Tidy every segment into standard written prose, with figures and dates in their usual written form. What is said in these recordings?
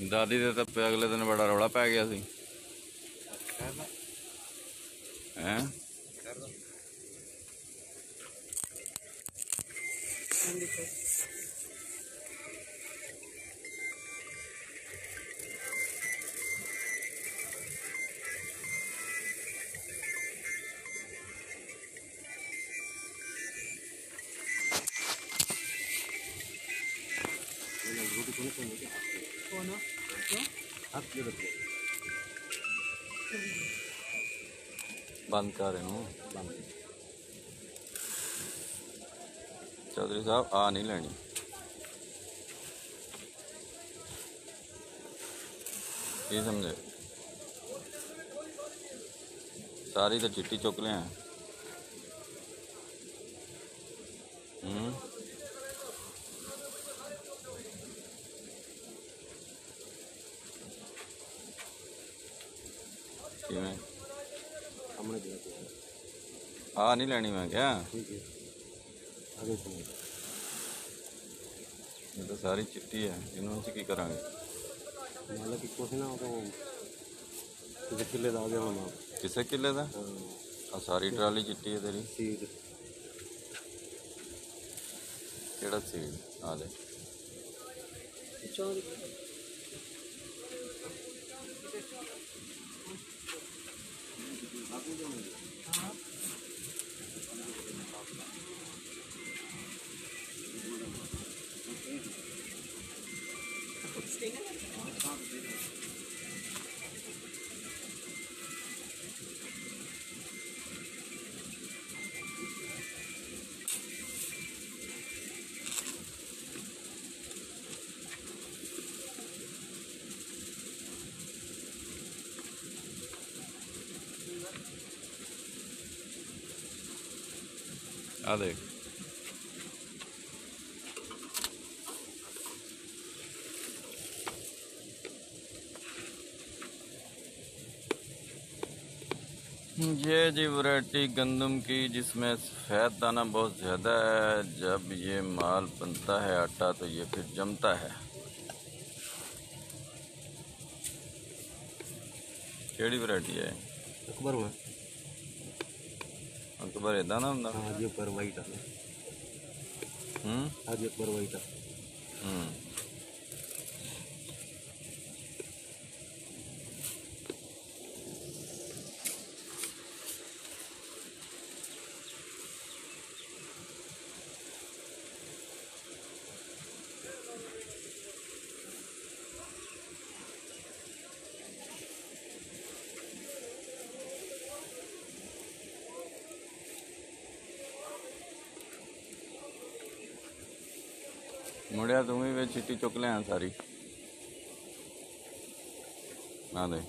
दादी दे तो अगले दिन बड़ा रौला पै गया सी हैं। बंद कर इनू। चौधरी साहब आ नहीं लेनी। की समझे सारी तो चिट्टी चुक लिया। आ नहीं लेनी मैं क्या ये तो सारी चिट्टी है इन्हों से की करांगे मतलब कि कुछ ना तो किसे किले दा गया होना किसे किले दा सारी ट्राली चिट्टी है तेरी सीड केड़ा सीड आ ले आ देख ये जी वैरायटी गंदम की जिसमें सफ़ेद दाना बहुत ज़्यादा है। जब ये माल बनता है आटा तो ये फिर जमता है। केड़ी वैरायटी है अकबर में अकबर इदा ना होंदा हाँ जी अकबर वाइट है हाँ जी अकबर वाइट है मुड़िया तू भी वे चिट्टी चुक लिया सारी ना दे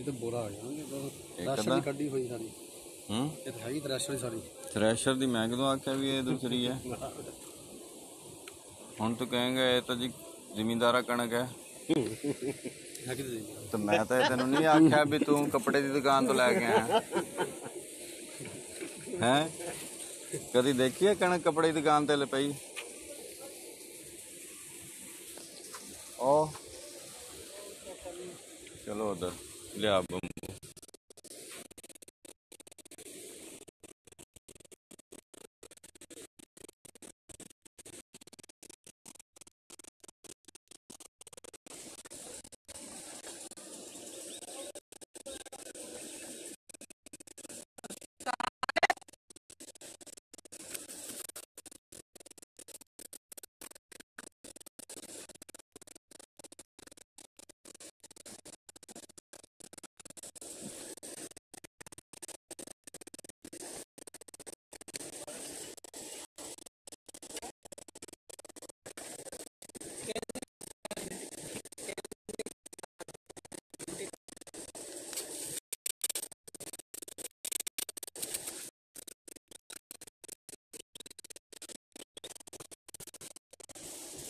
तो बोरा आ गया राशन कड्डी हुई सारी ये तो है ही थ्रैशर सारी थ्रैशर दी मैं कदों आख्या भी ये दूसरी है हुण तू कहेंगे ये तो जी जिमींदारा कणक है तो मैं तो तेन नहीं आख्या भी तू कपड़े की दुकान तो लैके आया हैं कदी देखी है कणक कपड़े की दुकान ते पई ओ चलो उधर लिया बम्बू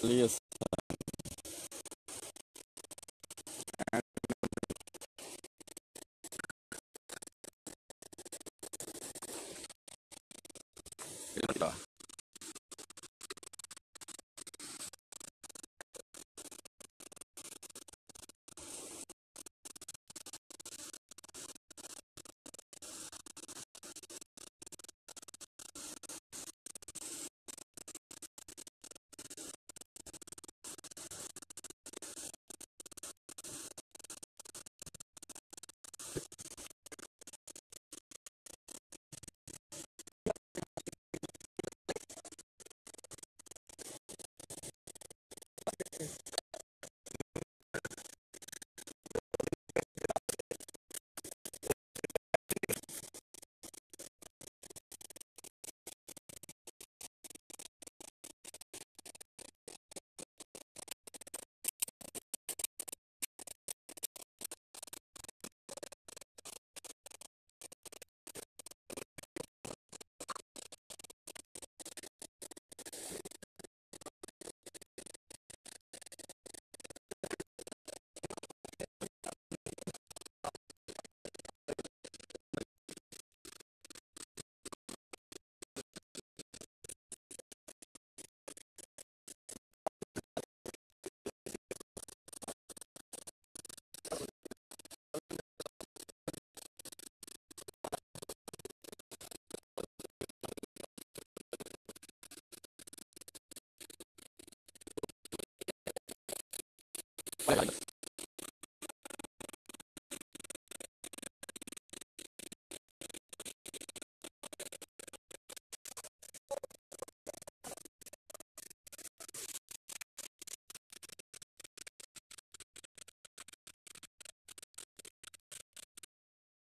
Yes. बाय।